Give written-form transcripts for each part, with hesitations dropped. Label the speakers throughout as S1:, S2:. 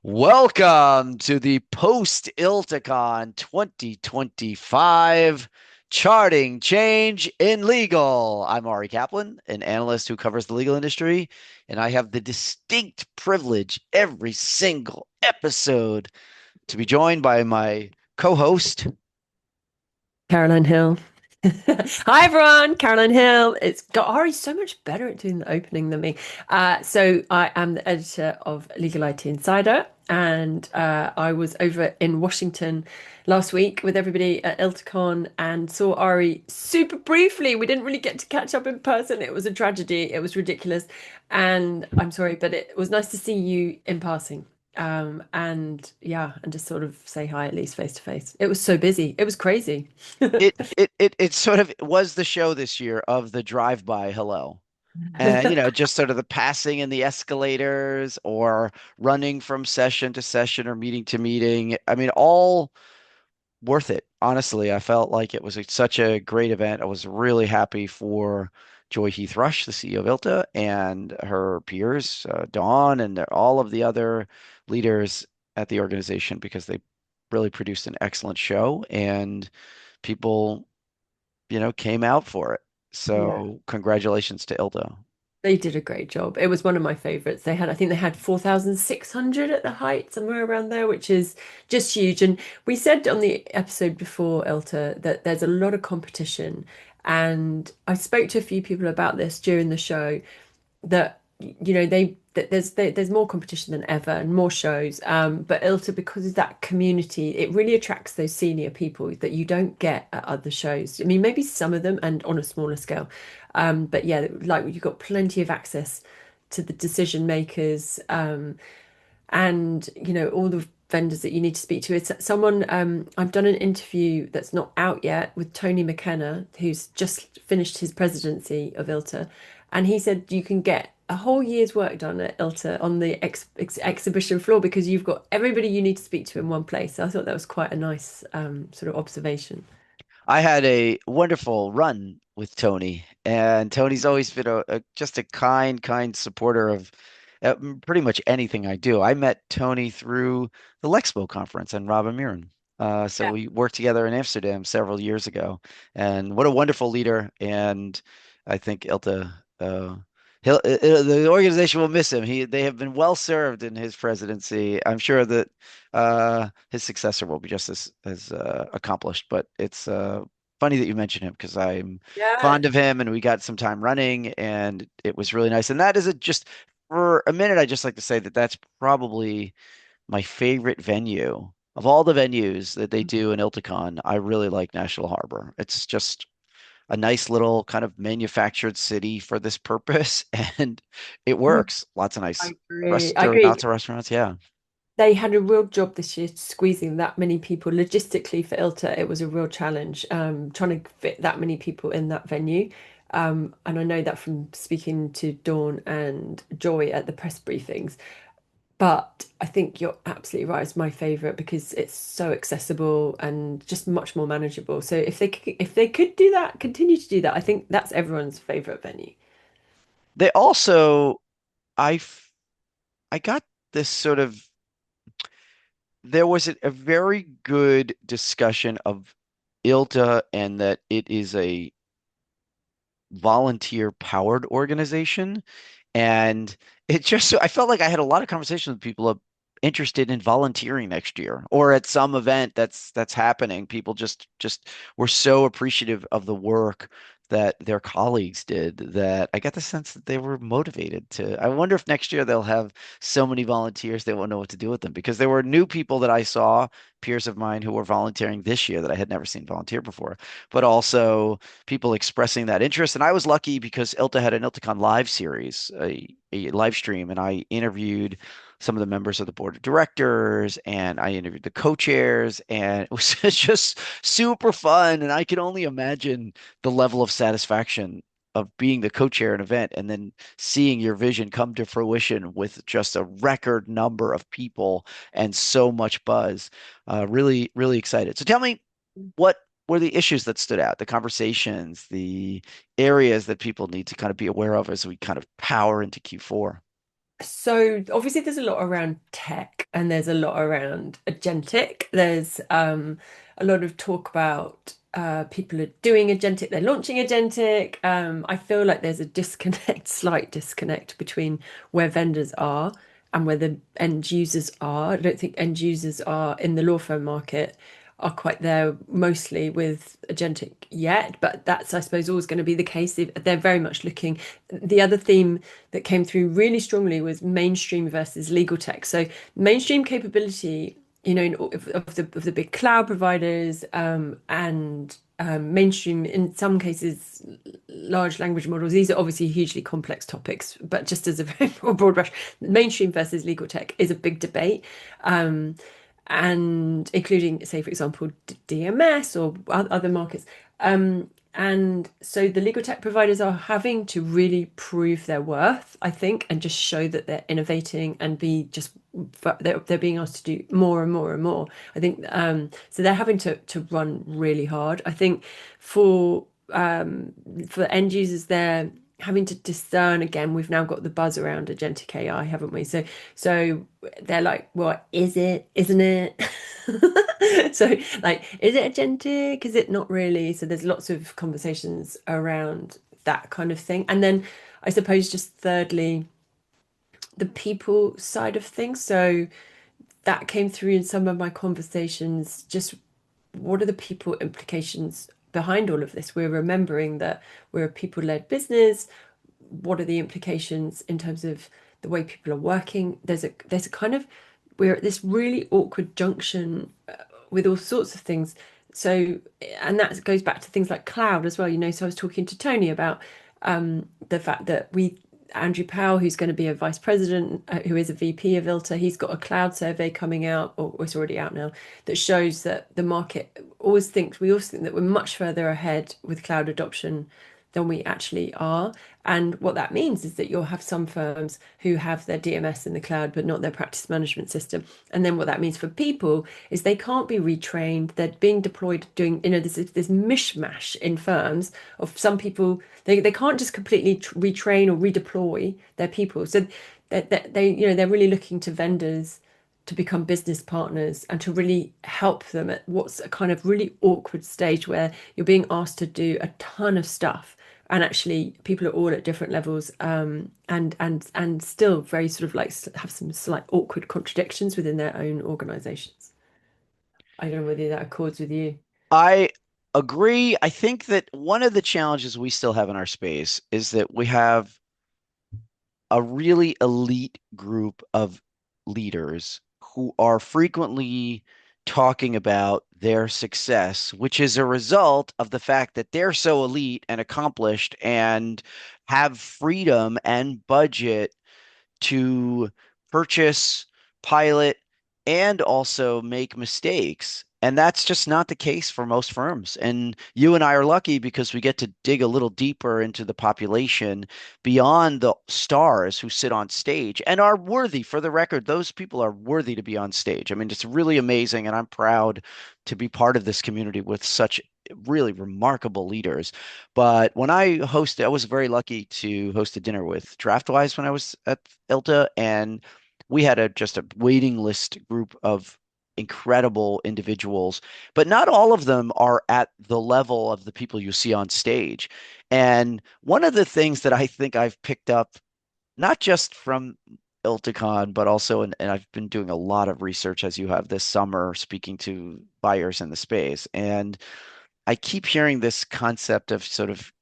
S1: Welcome to the post ILTACON 2025 Charting Change in Legal. I'm Ari Kaplan, an analyst who covers the legal industry, and I have the distinct privilege every single episode to be joined by my co-host.
S2: Caroline Hill. Hi everyone, Caroline Hill. It's got Ari so much better at doing the opening than me. So I am the editor of Legal IT Insider, and I was over in Washington last week with everybody at ILTACON and saw Ari super briefly. We didn't really get to catch up in person. It was a tragedy. It was ridiculous, and I'm sorry, but it was nice to see you in passing. And yeah, and just sort of say hi at least face to face. It was so busy. It was crazy.
S1: It sort of was the show this year of the drive-by hello. And, just sort of the passing in the escalators or running from session to session or meeting to meeting. I mean, all worth it. Honestly, I felt like it was such a great event. I was really happy for Joy Heath Rush, the CEO of ILTA, and her peers, Dawn, and all of the other leaders at the organization because they really produced an excellent show and people, came out for it.
S2: Yeah.
S1: So congratulations to ILTA.
S2: They did a great job. It was one of my favorites. I think they had 4,600 at the height, somewhere around there, which is just huge. And we said on the episode before Elta that there's a lot of competition. And I spoke to a few people about this during the show that there's more competition than ever and more shows. But ILTA, because of that community, it really attracts those senior people that you don't get at other shows. I mean, maybe some of them and on a smaller scale. But yeah, like you've got plenty of access to the decision makers, and all the vendors that you need to speak to. It's someone, I've done an interview that's not out yet with Tony McKenna, who's just finished his presidency of ILTA, and he said you can get a whole year's work done at ILTA on the exhibition floor because you've got everybody you need to speak to in one place. So I thought that was quite a nice sort of observation.
S1: I had a wonderful run with Tony, and Tony's always been just a kind supporter of pretty much anything I do. I met Tony through the Lexpo conference and Robin Mirren. So
S2: Yeah.
S1: we worked together in Amsterdam several years ago, and what a wonderful leader. And I think Ilta, the organization will miss him. They have been well served in his presidency. I'm sure that his successor will be just as accomplished. But it's funny that you mentioned him because I'm
S2: Yeah.
S1: fond of him, and we got some time running, and it was really nice. And that is just for a minute. I just like to say that that's probably my favorite venue of all the venues that they do in ILTACON. I really like National Harbor. It's just a nice little kind of manufactured city for this purpose, and it works. Lots of
S2: I
S1: nice
S2: agree. I
S1: restaurants,
S2: agree.
S1: restaurants. Yeah.
S2: They had a real job this year squeezing that many people. Logistically for ILTA, it was a real challenge, trying to fit that many people in that venue. And I know that from speaking to Dawn and Joy at the press briefings. But I think you're absolutely right. It's my favorite because it's so accessible and just much more manageable. So if they could do that, continue to do that, I think that's everyone's favorite venue.
S1: They also, I, f- I got this sort of, there was a very good discussion of ILTA and that it is a volunteer powered organization. And it just, I felt like I had a lot of conversations with people interested in volunteering next year or at some event that's happening. People just were so appreciative of the work that their colleagues did that I got the sense that they were motivated to. I wonder if next year they'll have so many volunteers they won't know what to do with them because there were new people that I saw, peers of mine who were volunteering this year that I had never seen volunteer before, but also people expressing that interest. And I was lucky because ILTA had an ILTACON live series, a live stream, and I interviewed some of the members of the board of directors and I interviewed the co-chairs, and it was just super fun. And I can only imagine the level of satisfaction of being the co-chair at an event and then seeing your vision come to fruition with just a record number of people and so much buzz. Really, really excited. So tell me, what were the issues that stood out, the conversations, the areas that people need to kind of be aware of as we kind of power into Q4?
S2: So obviously there's a lot around tech and there's a lot around agentic. There's a lot of talk about people are doing agentic, they're launching agentic. I feel like there's a disconnect, slight disconnect between where vendors are and where the end users are. I don't think end users are in the law firm market are quite there mostly with agentic yet, but that's I suppose always going to be the case. They're very much looking. The other theme that came through really strongly was mainstream versus legal tech. So mainstream capability, of the big cloud providers, and mainstream in some cases large language models. These are obviously hugely complex topics, but just as a very broad brush, mainstream versus legal tech is a big debate. Um, and including, say, for example, DMS or other markets. And so the legal tech providers are having to really prove their worth, I think, and just show that they're innovating and be just they're being asked to do more and more and more. I think so they're having to run really hard. I think for for end users, they're having to discern again. We've now got the buzz around agentic AI, haven't we? So they're like, well, is it? Isn't it? So, like, is it agentic? Is it not really? So there's lots of conversations around that kind of thing. And then I suppose just thirdly, the people side of things. So that came through in some of my conversations. Just what are the people implications behind all of this? We're remembering that we're a people-led business. What are the implications in terms of the way people are working? There's a kind of we're at this really awkward junction with all sorts of things. So, and that goes back to things like cloud as well. So I was talking to Tony about the fact that Andrew Powell, who's going to be a vice president, who is a VP of ILTA, he's got a cloud survey coming out, or it's already out now, that shows that the market we always think that we're much further ahead with cloud adoption than we actually are. And what that means is that you'll have some firms who have their DMS in the cloud, but not their practice management system. And then what that means for people is they can't be retrained. They're being deployed doing, this mishmash in firms of some people, they can't just completely retrain or redeploy their people. So they're really looking to vendors to become business partners and to really help them at what's a kind of really awkward stage where you're being asked to do a ton of stuff and actually people are all at different levels, and still very sort of like have some slight awkward contradictions within their own organizations. I don't know whether that accords with you.
S1: I agree. I think that one of the challenges we still have in our space is that we have a really elite group of leaders who are frequently talking about their success, which is a result of the fact that they're so elite and accomplished and have freedom and budget to purchase, pilot, and also make mistakes. And that's just not the case for most firms. And you and I are lucky because we get to dig a little deeper into the population beyond the stars who sit on stage and are worthy. For the record, those people are worthy to be on stage. I mean, it's really amazing. And I'm proud to be part of this community with such really remarkable leaders. But when I was very lucky to host a dinner with DraftWise when I was at ILTA, and we had just a waiting list group of incredible individuals, but not all of them are at the level of the people you see on stage. And one of the things that I think I've picked up, not just from ILTACON, but also, and I've been doing a lot of research as you have this summer, speaking to buyers in the space. And I keep hearing this concept of sort of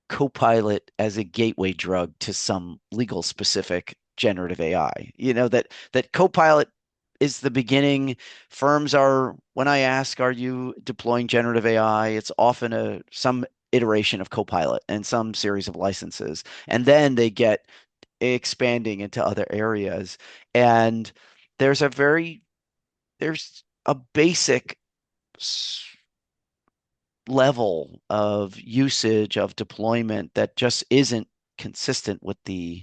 S1: Copilot as a gateway drug to some legal specific generative AI. That Copilot is the beginning. Firms are, when I ask, are you deploying generative AI? It's often some iteration of Copilot and some series of licenses. And then they get expanding into other areas. And there's there's a basic level of usage of deployment that just isn't consistent with the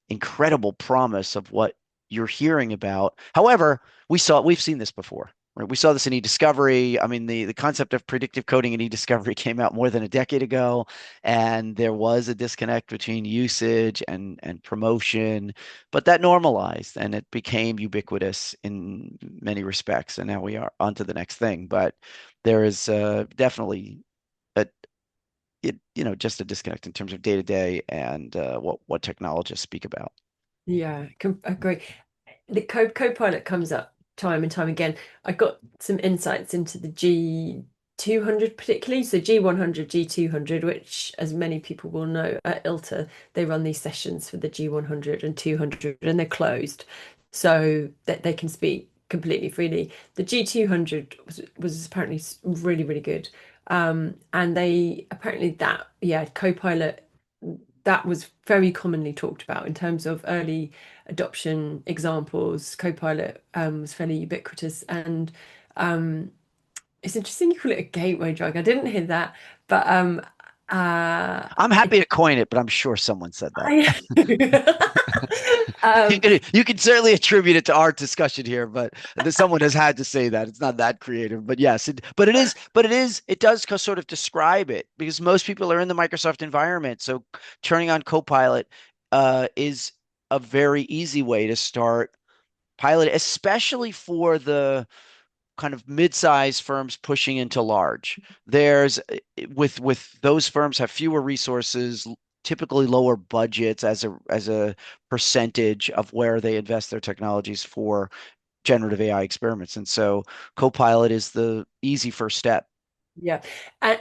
S1: incredible promise of what you're hearing about. However, we've seen this before, right? We saw this in e-discovery. I mean, the concept of predictive coding in e-discovery came out more than a decade ago, and there was a disconnect between usage and promotion, but that normalized and it became ubiquitous in many respects. And now we are on to the next thing. But there is definitely a just a disconnect in terms of day to day and what technologists speak about.
S2: Yeah, agree. The Copilot comes up time and time again. I got some insights into the G200 particularly. So G100, G200, which, as many people will know, at ILTA, they run these sessions for the G100 and 200, and they're closed so that they can speak completely freely. The G200 was apparently really, really good. And they apparently that, yeah, Copilot, that was very commonly talked about in terms of early adoption examples. Copilot was fairly ubiquitous, and um, it's interesting you call it a gateway drug. I didn't hear that, but
S1: I'm happy to coin it, but I'm sure someone said that.
S2: I, um,
S1: You can certainly attribute it to our discussion here, but someone has had to say that. It's not that creative, but yes, it does sort of describe it because most people are in the Microsoft environment. So turning on Copilot is a very easy way to start pilot, especially for the kind of mid-sized firms pushing into large. There's with those firms have fewer resources, typically lower budgets as a percentage of where they invest their technologies for generative AI experiments. And so Copilot is the easy first step.
S2: yeah,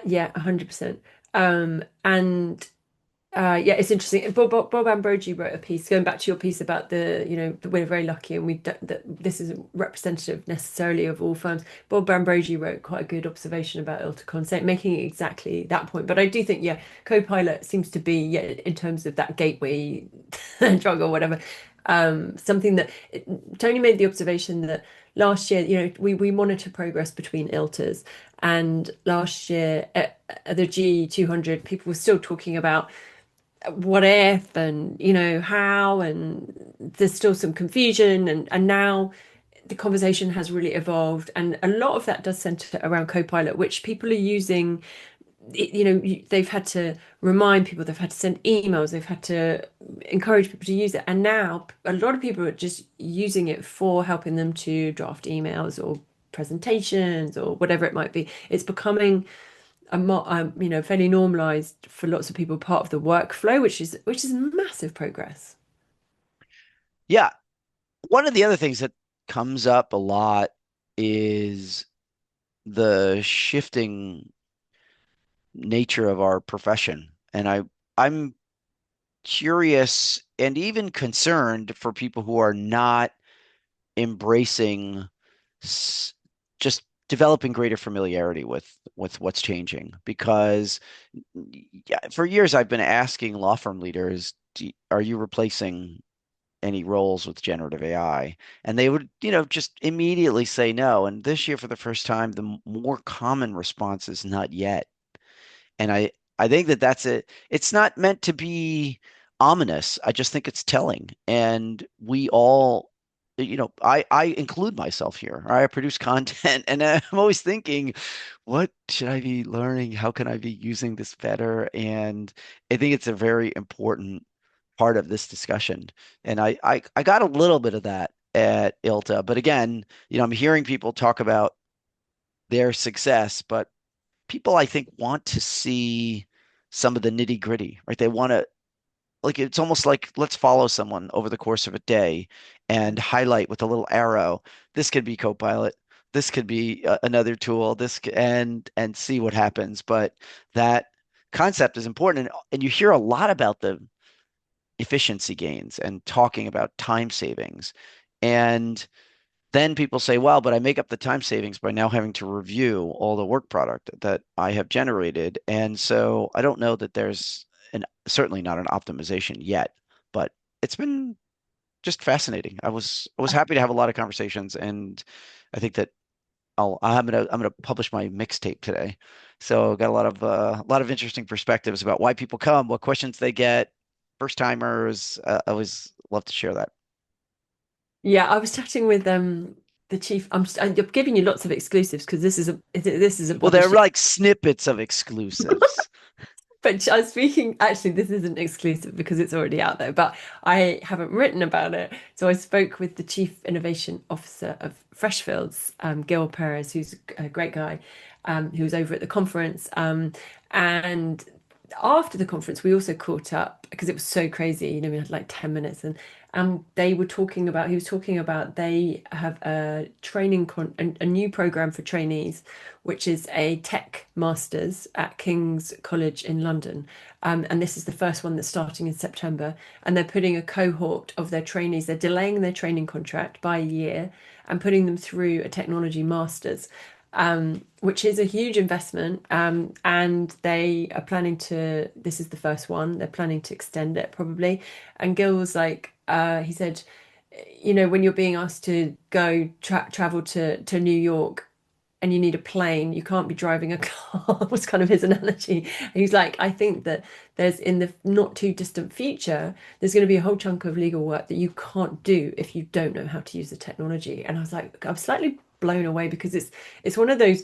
S2: yeah, 100%. And yeah, it's interesting. Bob Ambrogi wrote a piece going back to your piece about that we're very lucky and we don't, that this isn't representative necessarily of all firms. Bob Ambrogi wrote quite a good observation about ILTACON, making exactly that point. But I do think, yeah, Copilot seems to be, yeah, in terms of that gateway drug or whatever, something that Tony made the observation that last year, we monitor progress between ILTAs, and last year at the G200, people were still talking about what if and how, and there's still some confusion, and now the conversation has really evolved, and a lot of that does center around Copilot, which people are using. They've had to remind people, they've had to send emails, they've had to encourage people to use it, and now a lot of people are just using it for helping them to draft emails or presentations or whatever it might be. It's becoming fairly normalized for lots of people, part of the workflow, which is massive progress.
S1: Yeah. One of the other things that comes up a lot is the shifting nature of our profession. And I'm curious and even concerned for people who are not embracing s- just developing greater familiarity with what's changing because yeah, for years I've been asking law firm leaders, are you replacing any roles with generative AI? And they would, just immediately say no. And this year, for the first time, the more common response is not yet. And I think that that's it. It's not meant to be ominous. I just think it's telling. And we all, I include myself here. I produce content, and I'm always thinking, what should I be learning? How can I be using this better? And I think it's a very important part of this discussion. And I got a little bit of that at ILTA, but again, I'm hearing people talk about their success, but people I think want to see some of the nitty gritty, right? They want to like it's almost like let's follow someone over the course of a day and highlight with a little arrow. This could be Copilot. This could be another tool. And see what happens. But that concept is important, and you hear a lot about the efficiency gains and talking about time savings. And then people say, well, but I make up the time savings by now having to review all the work product that I have generated. And so I don't know that there's certainly not an optimization yet, but it's been just fascinating. I was happy to have a lot of conversations, and I think that I'm gonna publish my mixtape today. So got a lot of interesting perspectives about why people come, what questions they get, first timers. I always love to share that.
S2: Yeah, I was chatting with the chief. I'm giving you lots of exclusives because this is a
S1: Well, they're
S2: publishing.
S1: like snippets of exclusives.
S2: But I was speaking, actually, this isn't exclusive because it's already out there, but I haven't written about it. So I spoke with the Chief Innovation Officer of Freshfields, Gil Perez, who's a great guy, who was over at the conference. And after the conference, we also caught up because it was so crazy. We had like 10 minutes and they were talking about, he was talking about they have a new program for trainees, which is a tech masters at King's College in London. And this is the first one that's starting in September. And they're putting a cohort of their trainees, they're delaying their training contract by a year and putting them through a technology masters, which is a huge investment. And they are planning to, this is the first one, they're planning to extend it probably. And Gil was like, he said, when you're being asked to go travel to New York and you need a plane, you can't be driving a car, was kind of his analogy. And he's like, I think that there's in the not too distant future, there's going to be a whole chunk of legal work that you can't do if you don't know how to use the technology. And I was like, I'm slightly blown away because it's one of those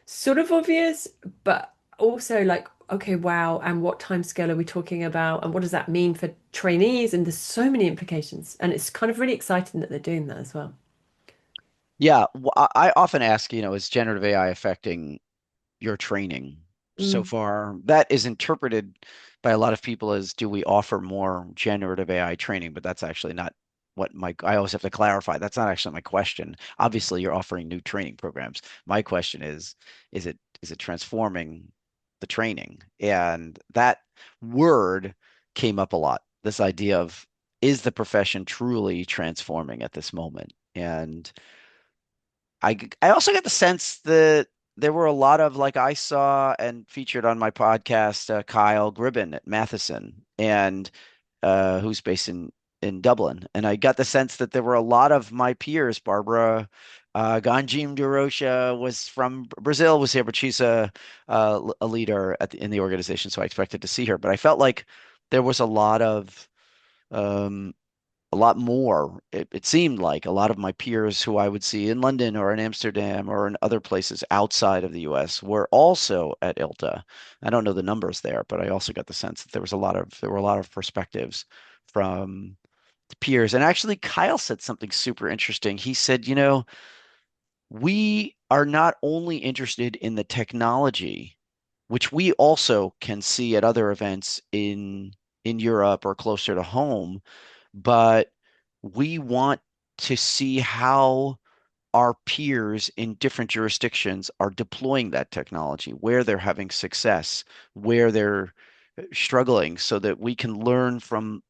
S2: sort of obvious, but also like, okay, wow, and what time scale are we talking about? And what does that mean for trainees? And there's so many implications. And it's kind of really exciting that they're doing that as well.
S1: Yeah, I often ask, is generative AI affecting your training so
S2: Mm.
S1: far? That is interpreted by a lot of people as, do we offer more generative AI training? But that's actually not I always have to clarify. That's not actually my question. Obviously, you're offering new training programs. My question is it transforming the training? And that word came up a lot. This idea of, is the profession truly transforming at this moment? And I also got the sense that there were a lot of, like, I saw and featured on my podcast, Kyle Gribben at Matheson, and who's based in Dublin, and I got the sense that there were a lot of my peers. Barbara Ganjim Durosha was from Brazil, was here, but she's a leader in the organization, so I expected to see her. But I felt like there was um, a lot more. It seemed like a lot of my peers who I would see in London or in Amsterdam or in other places outside of the US were also at ILTA. I don't know the numbers there, but I also got the sense that there were a lot of perspectives from the peers. And actually, Kyle said something super interesting. He said, we are not only interested in the technology, which we also can see at other events in Europe or closer to home, but we want to see how our peers in different jurisdictions are deploying that technology, where they're having success, where they're struggling, so that we can learn from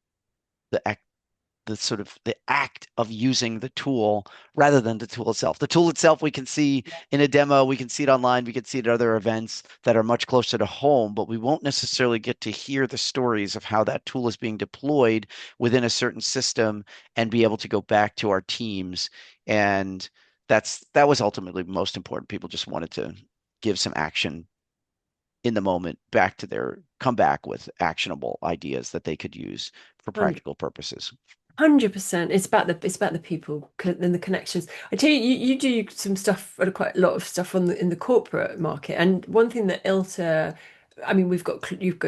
S1: the sort of the act of using the tool rather than the tool itself. The tool itself we can see in a demo, we can see it online, we can see it at other events that are much closer to home, but we won't necessarily get to hear the stories of how that tool is being deployed within a certain system and be able to go back to our teams. And that was ultimately most important. People just wanted to give some action in the moment back to their come back with actionable ideas that they could use for practical purposes.
S2: 100%. It's about the people and the connections. I tell you, you do some stuff, quite a lot of stuff in the corporate market. And one thing that ILTA, I mean, you've got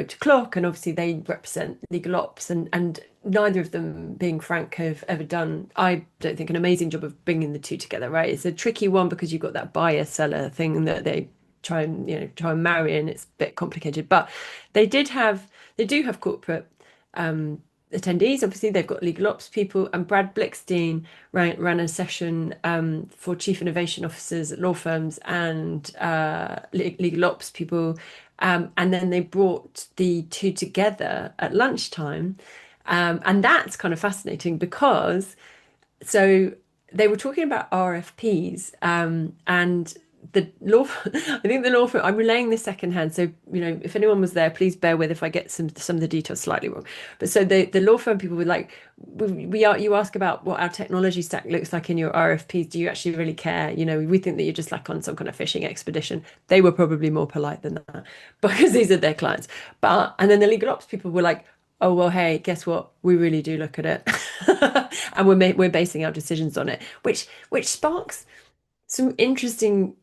S2: to Clock, and obviously they represent legal ops, and neither of them, being frank, have ever done, I don't think, an amazing job of bringing the two together. Right? It's a tricky one because you've got that buyer seller thing that they try and marry, and it's a bit complicated. But they do have corporate attendees. Obviously, they've got legal ops people, and Brad Blickstein ran a session for chief innovation officers at law firms and legal ops people. And then they brought the two together at lunchtime. And that's kind of fascinating because so they were talking about RFPs, and the law. I think the law firm. I'm relaying this secondhand, so if anyone was there, please bear with if I get some of the details slightly wrong. But so the law firm people were like, we are. You ask about what our technology stack looks like in your RFPs. Do you actually really care? We think that you're just like on some kind of fishing expedition. They were probably more polite than that because these are their clients. And then the legal ops people were like, oh well, hey, guess what? We really do look at it, and we're basing our decisions on it, which sparks some interesting,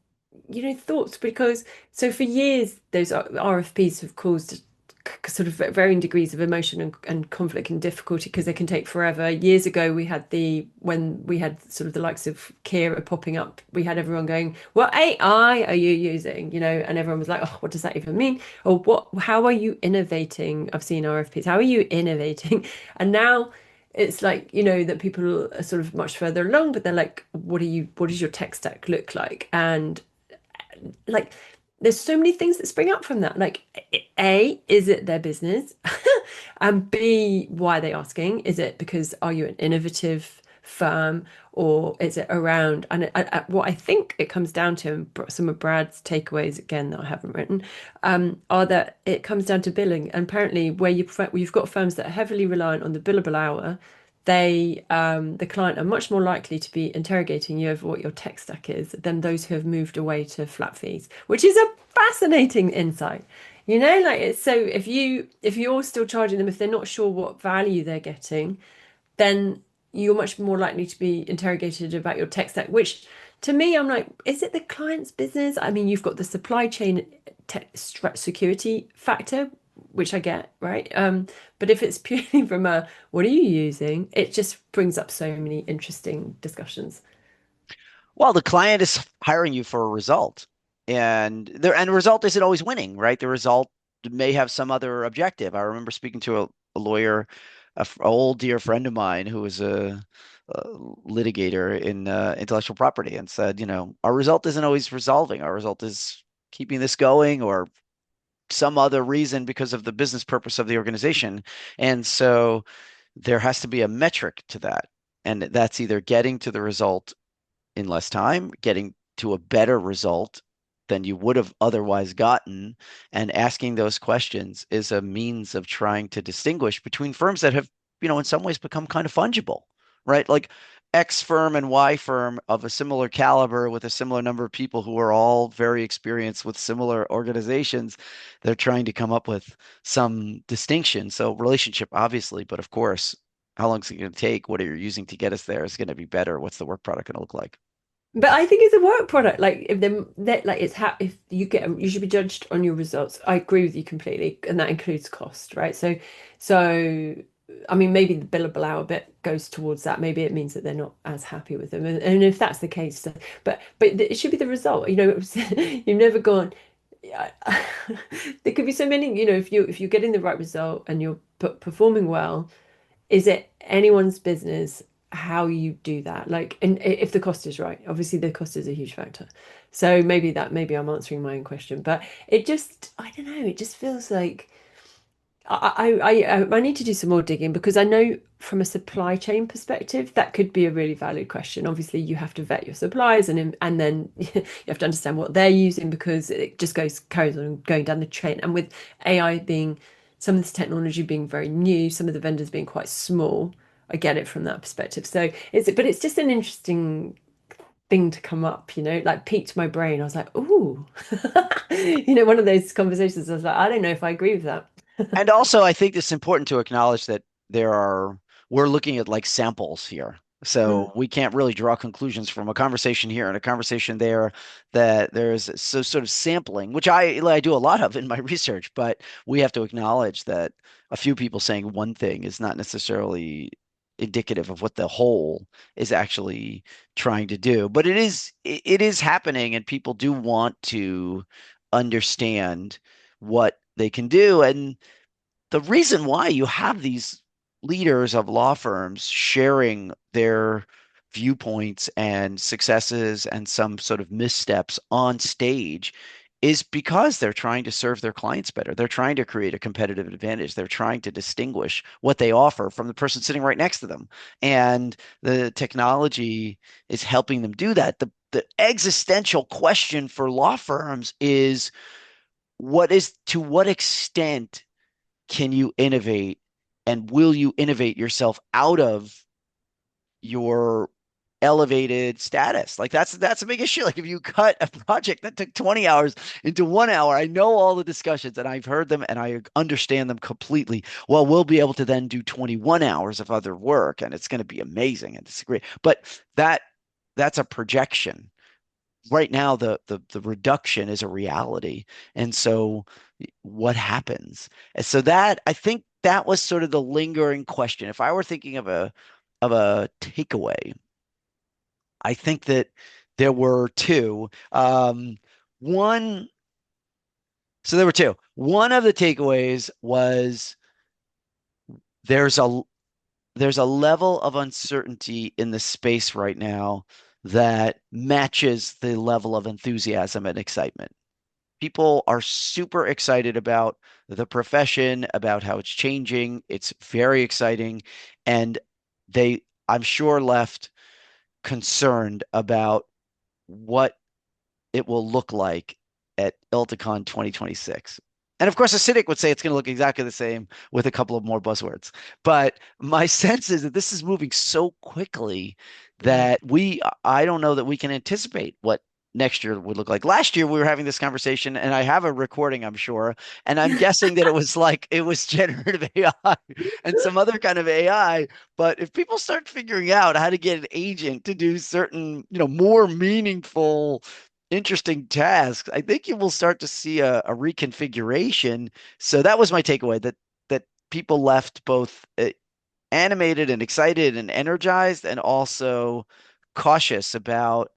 S2: thoughts because so for years those RFPs have caused sort of varying degrees of emotion and conflict and difficulty because they can take forever. Years ago, when we had sort of the likes of Kira popping up, we had everyone going, "What AI are you using?" And everyone was like, "Oh, what does that even mean?" Or what? How are you innovating? I've seen RFPs. How are you innovating? And now it's like that people are sort of much further along, but they're like, what does your tech stack look like? And like there's so many things that spring up from that, like A, is it their business? And B, why are they asking? Is it because are you an innovative firm, or is it around, and what I think it comes down to, and some of Brad's takeaways again that I haven't written, are that it comes down to billing. And apparently where you've got firms that are heavily reliant on the billable hour, the client are much more likely to be interrogating you over what your tech stack is than those who have moved away to flat fees, which is a fascinating insight. Like it's so if you're still charging them, if they're not sure what value they're getting, then you're much more likely to be interrogated about your tech stack, which to me, I'm like, is it the client's business? I mean, you've got the supply chain security factor, which I get, right? But if it's purely from a what are you using, it just brings up so many interesting discussions.
S1: Well, the client is hiring you for a result, and the result isn't always winning, right? The result may have some other objective. I remember speaking to a lawyer, an old dear friend of mine who was a litigator in intellectual property, and said, our result isn't always resolving. Our result is keeping this going, or some other reason because of the business purpose of the organization. And so there has to be a metric to that. And that's either getting to the result in less time, getting to a better result than you would have otherwise gotten. And asking those questions is a means of trying to distinguish between firms that have, in some ways become kind of fungible, right? Like X firm and Y firm of a similar caliber with a similar number of people who are all very experienced with similar organizations. They're trying to come up with some distinction. So relationship, obviously, but of course, how long is it going to take? What are you using to get us there is going to be better. What's the work product going to look like?
S2: But I think it's a work product. Like if them that like it's how if you get you should be judged on your results. I agree with you completely, and that includes cost, right? So I mean maybe the billable hour bit goes towards that. Maybe it means that they're not as happy with them, and if that's the case, but it should be the result. You've never gone. Yeah, there could be so many. If you're getting the right result and you're performing well, is it anyone's business how you do that? Like, and if the cost is right, obviously the cost is a huge factor. So maybe I'm answering my own question, but I don't know, it just feels like I need to do some more digging because I know from a supply chain perspective that could be a really valid question. Obviously, you have to vet your suppliers and then you have to understand what they're using because it just carries on going down the chain. And with AI being some of this technology being very new, some of the vendors being quite small, I get it from that perspective. But it's just an interesting thing to come up, like piqued my brain. I was like, ooh, one of those conversations. I was like, I don't know if I agree with that.
S1: And also, I think it's important to acknowledge that we're looking at like samples here.
S2: Mm.
S1: So we can't really draw conclusions from a conversation here and a conversation there, that there's so sort of sampling, which I do a lot of in my research, but we have to acknowledge that a few people saying one thing is not necessarily indicative of what the whole is actually trying to do. But it is happening, and people do want to understand what they can do. And the reason why you have these leaders of law firms sharing their viewpoints and successes and some sort of missteps on stage is because they're trying to serve their clients better. They're trying to create a competitive advantage. They're trying to distinguish what they offer from the person sitting right next to them. And the technology is helping them do that. The existential question for law firms is, to what extent can you innovate, and will you innovate yourself out of your elevated status. Like that's a big issue. Like if you cut a project that took 20 hours into 1 hour, I know all the discussions and I've heard them and I understand them completely. Well, we'll be able to then do 21 hours of other work and it's going to be amazing and it's great. But that that's a projection. Right now, the reduction is a reality. And so what happens? And so that I think that was sort of the lingering question. If I were thinking of a takeaway, I think that there were two. One, so there were two. One of the takeaways was there's a there's a level of uncertainty in the space right now that matches the level of enthusiasm and excitement. People are super excited about the profession, about how it's changing. It's very exciting. And I'm sure, left concerned about what it will look like at ILTACON 2026. And of course, a cynic would say it's going to look exactly the same with a couple of more buzzwords. But my sense is that this is moving so quickly
S2: Yeah.
S1: that I don't know that we can anticipate what next year would look like. Last year, we were having this conversation, and I have a recording, I'm sure, and I'm guessing that it was generative AI and some other kind of AI. But if people start figuring out how to get an agent to do certain, more meaningful interesting tasks, I think you will start to see a reconfiguration. So that was my takeaway that people left both animated and excited and energized and also cautious about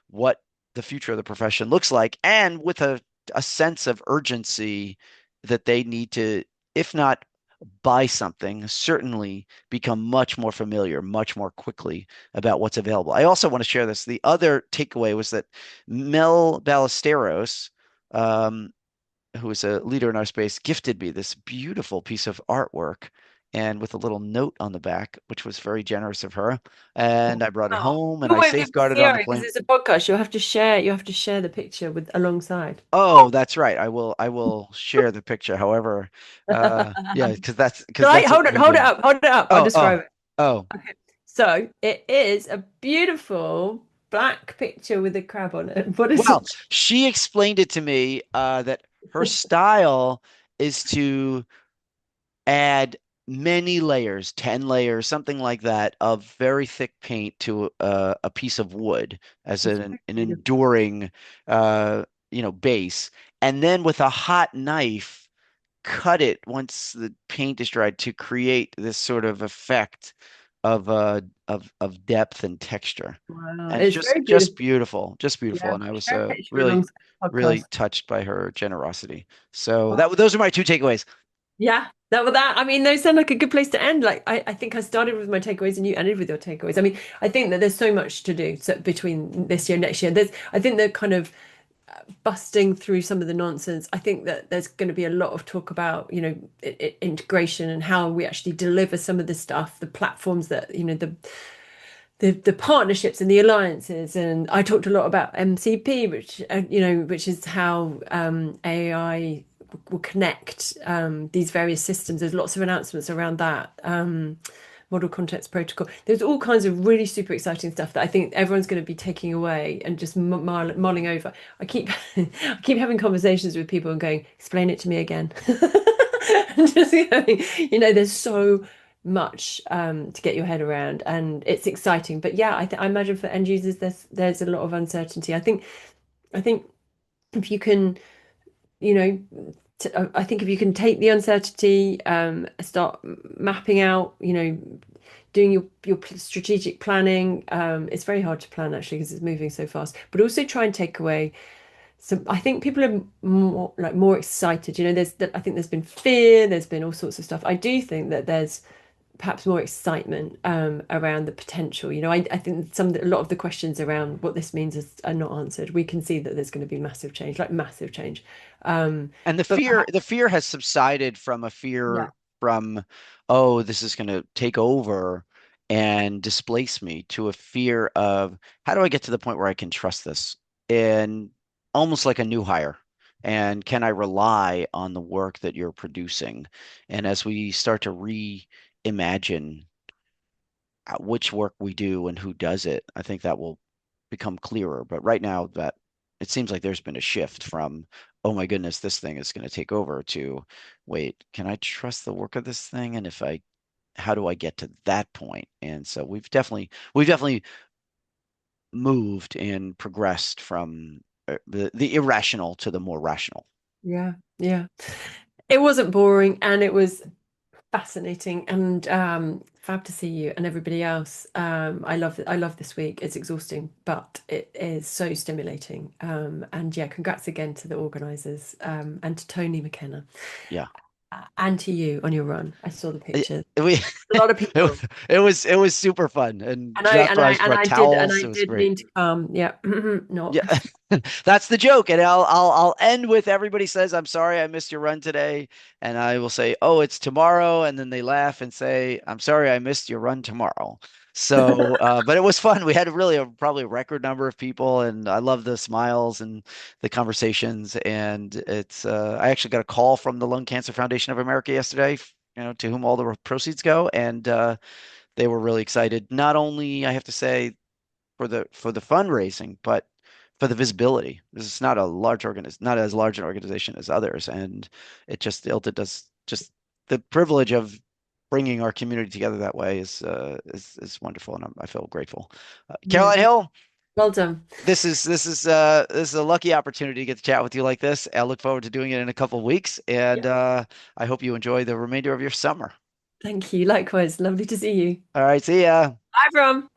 S1: what the future of the profession looks like and with a sense of urgency that they need to, if not buy something, certainly become much more familiar, much more quickly about what's available. I also want to share this. The other takeaway was that Mel Ballesteros, um, who is a leader in our space, gifted me this beautiful piece of artwork and with a little note on the back, which was very generous of her. And I brought it
S2: Oh,
S1: home and
S2: you
S1: I
S2: won't be able to
S1: safeguarded
S2: see
S1: it on the
S2: it because
S1: plane.
S2: it's a podcast. You'll have to share. You have to share the picture with alongside.
S1: Oh, that's right. I will share the picture. However, yeah, because
S2: Like,
S1: that's what
S2: hold
S1: we've
S2: it,
S1: been
S2: hold it
S1: doing.
S2: up, hold it up. I'll
S1: Oh, oh,
S2: describe it.
S1: oh.
S2: Okay. So it is a beautiful black picture with a crab on it. What is
S1: Well,
S2: it?
S1: she explained it to me that her style is to add many layers, 10 layers, something like that, of very thick paint to a piece of wood as
S2: It's
S1: an
S2: beautiful.
S1: enduring, base. And then with a hot knife, cut it once the paint is dried to create this sort of effect of depth and texture.
S2: Wow,
S1: And
S2: it's very
S1: just
S2: beautiful.
S1: beautiful, just beautiful.
S2: Yeah,
S1: And I was
S2: share a picture
S1: really
S2: alongside the
S1: really
S2: podcast.
S1: touched by her generosity. So
S2: Wow.
S1: those are my two takeaways.
S2: Yeah, that. I mean, those sound like a good place to end. Like, I think I started with my takeaways and you ended with your takeaways. I mean, I think that there's so much to do between this year and next year. I think that kind of busting through some of the nonsense. I think that there's going to be a lot of talk about, integration and how we actually deliver some of the stuff, the platforms that, the partnerships and the alliances. And I talked a lot about MCP, which is how AI will connect these various systems. There's lots of announcements around that. Model context protocol. There's all kinds of really super exciting stuff that I think everyone's going to be taking away and just mulling over. I keep I keep having conversations with people and going, explain it to me again. And just going, there's so much to get your head around, and it's exciting. But yeah, I imagine for end users, there's a lot of uncertainty. I think if you can, you know, I think if you can take the uncertainty, start mapping out, doing your strategic planning. It's very hard to plan actually because it's moving so fast. But also try and take away some. I think people are more excited. I think there's been fear. There's been all sorts of stuff. I do think that there's perhaps more excitement around the potential. I think a lot of the questions around what this means are not answered. We can see that there's going to be massive change, like massive change.
S1: And
S2: But perhaps,
S1: the fear has subsided from a
S2: yeah,
S1: fear from, oh, this is going to take over and displace me to a fear of how do I get to the point where I can trust this? And almost like a new hire. And can I rely on the work that you're producing? And as we start to reimagine which work we do and who does it. I think that will become clearer. But right now, that it seems like there's been a shift from, oh my goodness, this thing is going to take over to, wait, can I trust the work of this thing? And if I, how do I get to that point? And so we've definitely moved and progressed from the irrational to the more rational.
S2: Yeah, yeah. It wasn't boring and it was fascinating and fab to see you and everybody else. I love this week. It's exhausting, but it is so stimulating. And yeah, congrats again to the organizers and to Tony McKenna
S1: Yeah.
S2: and to you on your run. I saw the
S1: It,
S2: pictures.
S1: we
S2: A lot of
S1: it,
S2: people.
S1: it was super fun and Jeff guys brought
S2: And
S1: towels.
S2: I
S1: It was
S2: did
S1: great.
S2: mean to come. Yeah, not.
S1: Yeah, that's the joke. And I'll end with everybody says, I'm sorry I missed your run today. And I will say, oh, it's tomorrow. And then they laugh and say, I'm sorry I missed your run tomorrow. So, but it was fun. We had really probably a record number of people, and I love the smiles and the conversations. And I actually got a call from the Lung Cancer Foundation of America yesterday, to whom all the proceeds go. And they were really excited. Not only, I have to say, for the fundraising, but for the visibility. This is not as large an organization as others, and ILTA does just the privilege of bringing our community together that way is wonderful, and I feel grateful.
S2: Yeah,
S1: Caroline Hill,
S2: well done.
S1: this is a lucky opportunity to get to chat with you like this. I look forward to doing it in a couple of weeks, and
S2: Yeah.
S1: I hope you enjoy the remainder of your summer.
S2: Thank you. Likewise. Lovely to see you.
S1: All right, see ya.
S2: Bye, everyone.